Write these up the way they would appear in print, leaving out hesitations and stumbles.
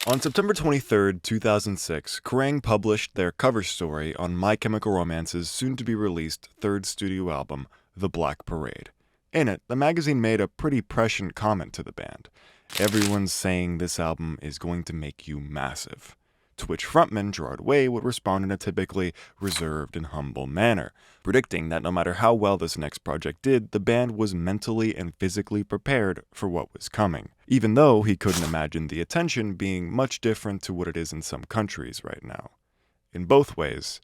On September 23, 2006, Kerrang published their cover story on My Chemical Romance's soon-to-be-released third studio album, The Black Parade. In it, the magazine made a pretty prescient comment to the band. Everyone's saying this album is going to make you massive. To which frontman Gerard Way would respond in a typically reserved and humble manner, predicting that no matter how well this next project did, the band was mentally and physically prepared for what was coming, even though he couldn't imagine the attention being much different to what it is in some countries right now. In both ways,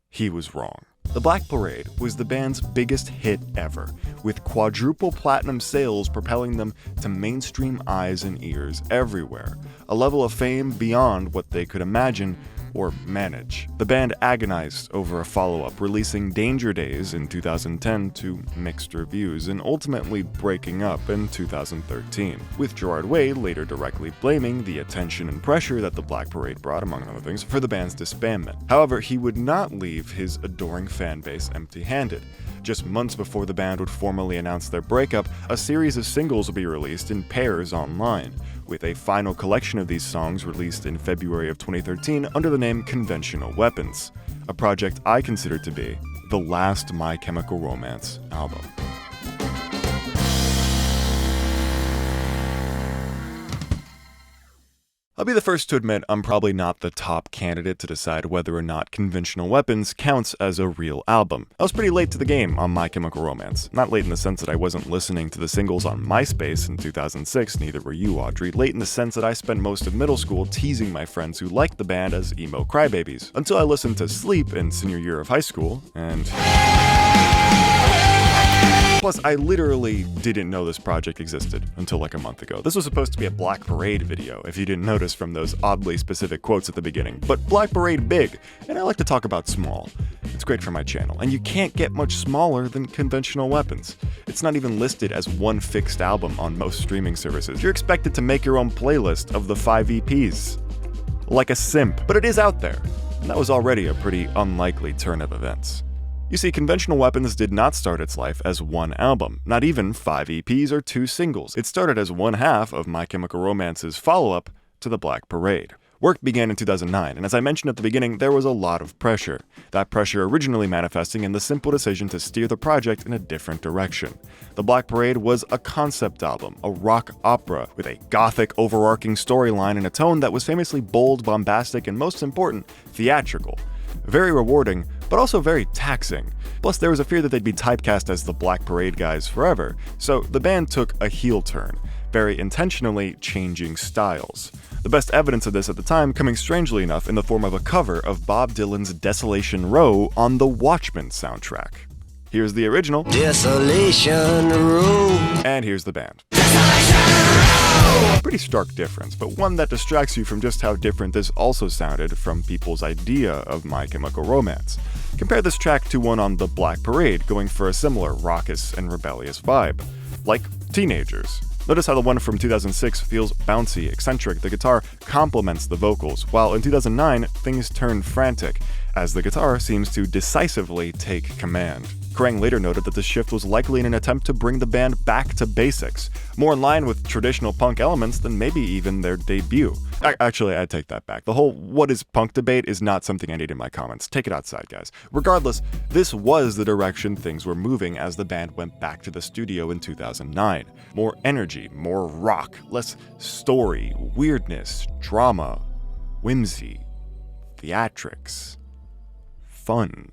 he was wrong. The Black Parade was the band's biggest hit ever, with quadruple platinum sales propelling them to mainstream eyes and ears everywhere, a level of fame beyond what they could imagine or manage. The band agonized over a follow-up, releasing Danger Days in 2010 to mixed reviews, and ultimately breaking up in 2013, with Gerard Way later directly blaming the attention and pressure that the Black Parade brought, among other things, for the band's disbandment. However, he would not leave his adoring fanbase empty-handed. Just months before the band would formally announce their breakup, a series of singles would be released in pairs online, with a final collection of these songs released in February of 2013 under the name Conventional Weapons, a project I consider to be the last My Chemical Romance album. I'll be the first to admit I'm probably not the top candidate to decide whether or not Conventional Weapons counts as a real album. I was pretty late to the game on My Chemical Romance. Not late in the sense that I wasn't listening to the singles on MySpace in 2006, neither were you, Audrey. Late in the sense that I spent most of middle school teasing my friends who liked the band as emo crybabies, until I listened to Sleep in senior year of high school, and... Plus, I literally didn't know this project existed until like a month ago. This was supposed to be a Black Parade video, if you didn't notice from those oddly specific quotes at the beginning. But Black Parade big, and I like to talk about small. It's great for my channel, and you can't get much smaller than Conventional Weapons. It's not even listed as one fixed album on most streaming services. You're expected to make your own playlist of the 5 EPs. Like a simp. But it is out there, and that was already a pretty unlikely turn of events. You see, Conventional Weapons did not start its life as one album, not even 5 EPs or 2 singles. It started as one half of My Chemical Romance's follow-up to The Black Parade. Work began in 2009, and as I mentioned at the beginning, there was a lot of pressure. That pressure originally manifesting in the simple decision to steer the project in a different direction. The Black Parade was a concept album, a rock opera, with a gothic, overarching storyline and a tone that was famously bold, bombastic, and most important, theatrical. Very rewarding, but also very taxing. Plus, there was a fear that they'd be typecast as the Black Parade guys forever, so the band took a heel turn, very intentionally changing styles. The best evidence of this at the time coming strangely enough in the form of a cover of Bob Dylan's Desolation Row on the Watchmen soundtrack. Here's the original, Desolation Row, and here's the band. Pretty stark difference, but one that distracts you from just how different this also sounded from people's idea of My Chemical Romance. Compare this track to one on The Black Parade, going for a similar raucous and rebellious vibe. Like Teenagers. Notice how the one from 2006 feels bouncy, eccentric, the guitar complements the vocals, while in 2009, things turn frantic, as the guitar seems to decisively take command. Kerrang later noted that the shift was likely in an attempt to bring the band back to basics, more in line with traditional punk elements than maybe even their debut. Actually, I take that back. The whole what is punk debate is not something I need in my comments. Take it outside, guys. Regardless, this was the direction things were moving as the band went back to the studio in 2009. More energy, more rock, less story, weirdness, drama, whimsy, theatrics, fun.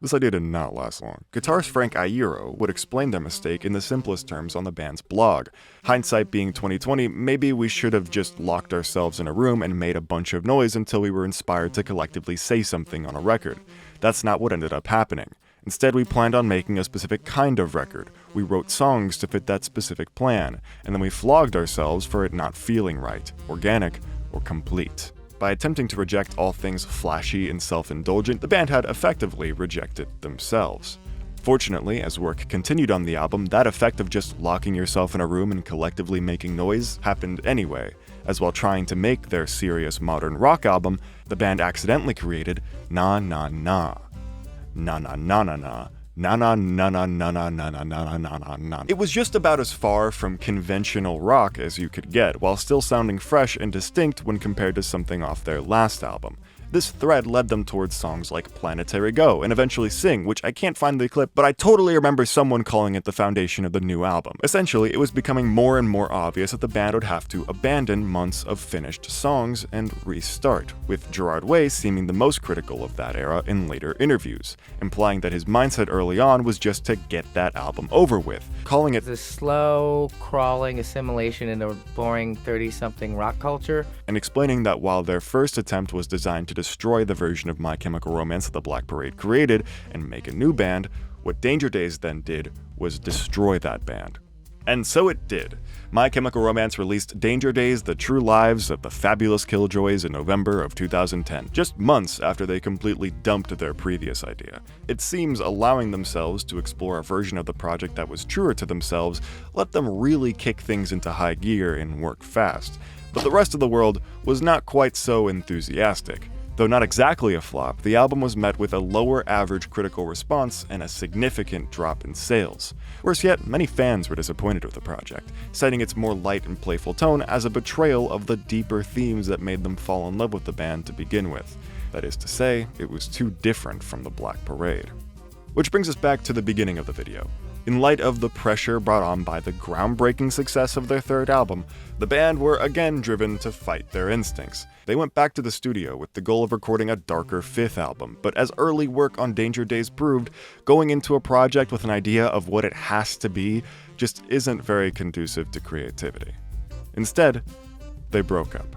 This idea did not last long. Guitarist Frank Iero would explain their mistake in the simplest terms on the band's blog. Hindsight being 2020, maybe we should have just locked ourselves in a room and made a bunch of noise until we were inspired to collectively say something on a record. That's not what ended up happening. Instead, we planned on making a specific kind of record. We wrote songs to fit that specific plan, and then we flogged ourselves for it not feeling right, organic, or complete. By attempting to reject all things flashy and self-indulgent, the band had effectively rejected themselves. Fortunately, as work continued on the album, that effect of just locking yourself in a room and collectively making noise happened anyway, as while trying to make their serious modern rock album, the band accidentally created Na Na Na. Na Na Na Na Na Na na na na na na na na na na na na. It was just about as far from conventional rock as you could get, while still sounding fresh and distinct when compared to something off their last album. This thread led them towards songs like Planetary Go and eventually Sing, which I can't find the clip, but I totally remember someone calling it the foundation of the new album. Essentially, it was becoming more and more obvious that the band would have to abandon months of finished songs and restart, with Gerard Way seeming the most critical of that era in later interviews, implying that his mindset early on was just to get that album over with, calling it the slow, crawling assimilation into boring 30-something rock culture, and explaining that while their first attempt was designed to destroy the version of My Chemical Romance that the Black Parade created and make a new band, what Danger Days then did was destroy that band. And so it did. My Chemical Romance released Danger Days, The True Lives of the Fabulous Killjoys in November of 2010, just months after they completely dumped their previous idea. It seems allowing themselves to explore a version of the project that was truer to themselves let them really kick things into high gear and work fast. But the rest of the world was not quite so enthusiastic. Though not exactly a flop, the album was met with a lower average critical response and a significant drop in sales. Worse yet, many fans were disappointed with the project, citing its more light and playful tone as a betrayal of the deeper themes that made them fall in love with the band to begin with. That is to say, it was too different from the Black Parade. Which brings us back to the beginning of the video. In light of the pressure brought on by the groundbreaking success of their third album, the band were again driven to fight their instincts. They went back to the studio with the goal of recording a darker fifth album, but as early work on Danger Days proved, going into a project with an idea of what it has to be just isn't very conducive to creativity. Instead, they broke up.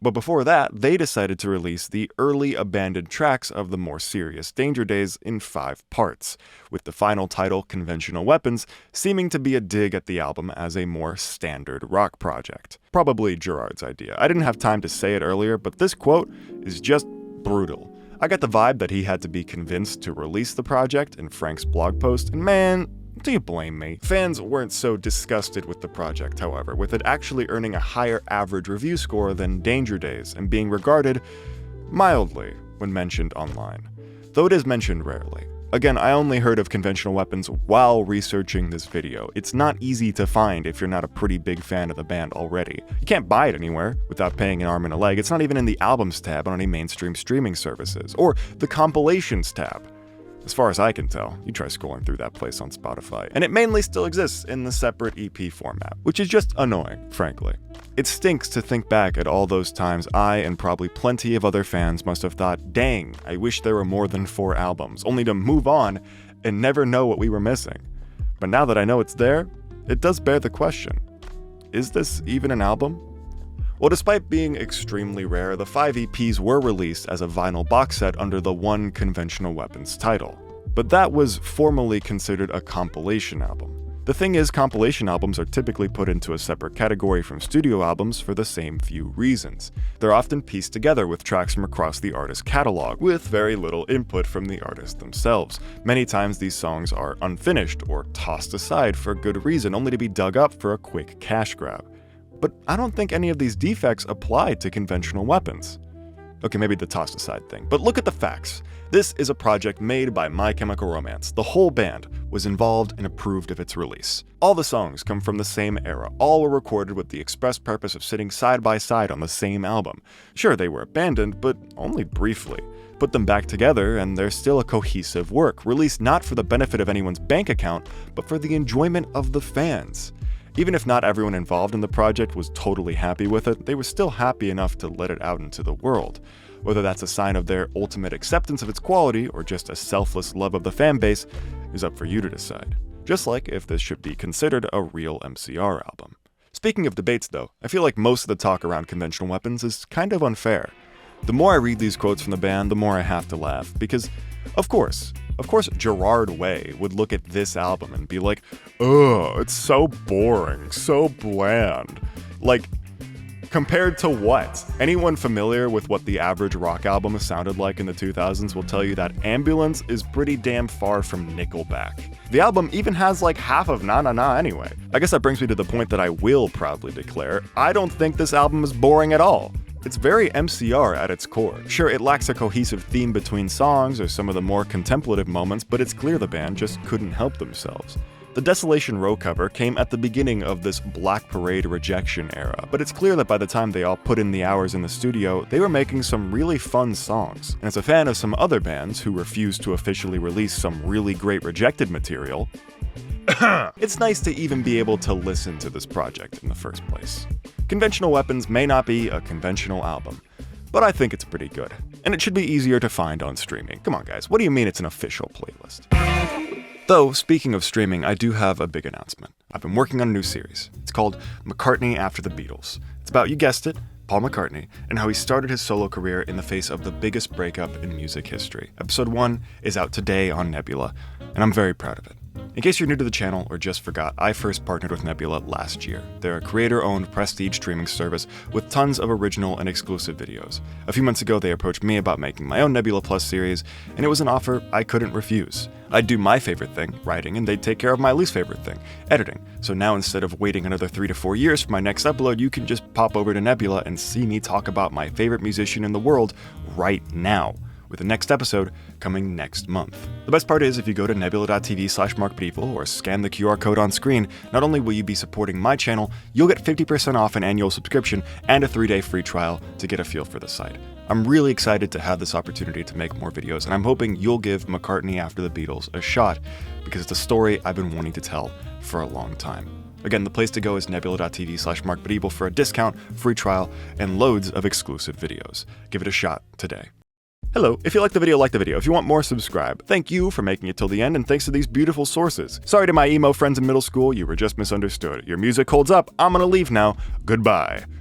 But before that, they decided to release the early abandoned tracks of the more serious Danger Days in 5 parts, with the final title, Conventional Weapons, seeming to be a dig at the album as a more standard rock project. Probably Gerard's idea. I didn't have time to say it earlier, but this quote is just brutal. I got the vibe that he had to be convinced to release the project in Frank's blog post, and man, do you blame me? Fans weren't so disgusted with the project, however, with it actually earning a higher average review score than Danger Days and being regarded mildly when mentioned online, though it is mentioned rarely. Again, I only heard of Conventional Weapons while researching this video. It's not easy to find if you're not a pretty big fan of the band already. You can't buy it anywhere without paying an arm and a leg. It's not even in the Albums tab on any mainstream streaming services, or the Compilations tab. As far as I can tell, you try scrolling through that place on Spotify, and it mainly still exists in the separate EP format, which is just annoying, frankly. It stinks to think back at all those times I, and probably plenty of other fans, must have thought, dang, I wish there were more than 4 albums, only to move on and never know what we were missing. But now that I know it's there, it does bear the question, is this even an album? Well, despite being extremely rare, the 5 EPs were released as a vinyl box set under the One Conventional Weapons title. But that was formally considered a compilation album. The thing is, compilation albums are typically put into a separate category from studio albums for the same few reasons. They're often pieced together with tracks from across the artist's catalog, with very little input from the artist themselves. Many times these songs are unfinished or tossed aside for good reason, only to be dug up for a quick cash grab. But I don't think any of these defects apply to Conventional Weapons. Okay, maybe the tossed aside thing, but look at the facts. This is a project made by My Chemical Romance. The whole band was involved and approved of its release. All the songs come from the same era. All were recorded with the express purpose of sitting side by side on the same album. Sure, they were abandoned, but only briefly. Put them back together and they're still a cohesive work, released not for the benefit of anyone's bank account, but for the enjoyment of the fans. Even if not everyone involved in the project was totally happy with it, they were still happy enough to let it out into the world. Whether that's a sign of their ultimate acceptance of its quality or just a selfless love of the fanbase is up for you to decide. Just like if this should be considered a real MCR album. Speaking of debates though, I feel like most of the talk around Conventional Weapons is kind of unfair. The more I read these quotes from the band, the more I have to laugh, because of course, Gerard Way would look at this album and be like, ugh, it's so boring, so bland. Like, compared to what? Anyone familiar with what the average rock album sounded like in the 2000s will tell you that Ambulance is pretty damn far from Nickelback. The album even has like half of Na Na Na anyway. I guess that brings me to the point that I will proudly declare, I don't think this album is boring at all. It's very MCR at its core. Sure, it lacks a cohesive theme between songs or some of the more contemplative moments, but it's clear the band just couldn't help themselves. The Desolation Row cover came at the beginning of this Black Parade rejection era, but it's clear that by the time they all put in the hours in the studio, they were making some really fun songs. And as a fan of some other bands who refused to officially release some really great rejected material, it's nice to even be able to listen to this project in the first place. Conventional Weapons may not be a conventional album, but I think it's pretty good. And it should be easier to find on streaming. Come on guys, what do you mean it's an official playlist? Though, speaking of streaming, I do have a big announcement. I've been working on a new series. It's called McCartney After the Beatles. It's about, you guessed it, Paul McCartney, and how he started his solo career in the face of the biggest breakup in music history. Episode 1 is out today on Nebula, and I'm very proud of it. In case you're new to the channel or just forgot, I first partnered with Nebula last year. They're a creator-owned prestige streaming service with tons of original and exclusive videos. A few months ago, they approached me about making my own Nebula Plus series, and it was an offer I couldn't refuse. I'd do my favorite thing, writing, and they'd take care of my least favorite thing, editing. So now instead of waiting another 3 to 4 years for my next upload, you can just pop over to Nebula and see me talk about my favorite musician in the world right now, with the next episode coming next month. The best part is, if you go to nebula.tv/markmedieval or scan the QR code on screen, not only will you be supporting my channel, you'll get 50% off an annual subscription and a 3-day free trial to get a feel for the site. I'm really excited to have this opportunity to make more videos, and I'm hoping you'll give McCartney After the Beatles a shot, because it's a story I've been wanting to tell for a long time. Again, the place to go is nebula.tv/markmedieval for a discount, free trial, and loads of exclusive videos. Give it a shot today. Hello, if you liked the video, like the video. If you want more, subscribe. Thank you for making it till the end, and thanks to these beautiful sources. Sorry to my emo friends in middle school, you were just misunderstood. Your music holds up, I'm gonna leave now. Goodbye.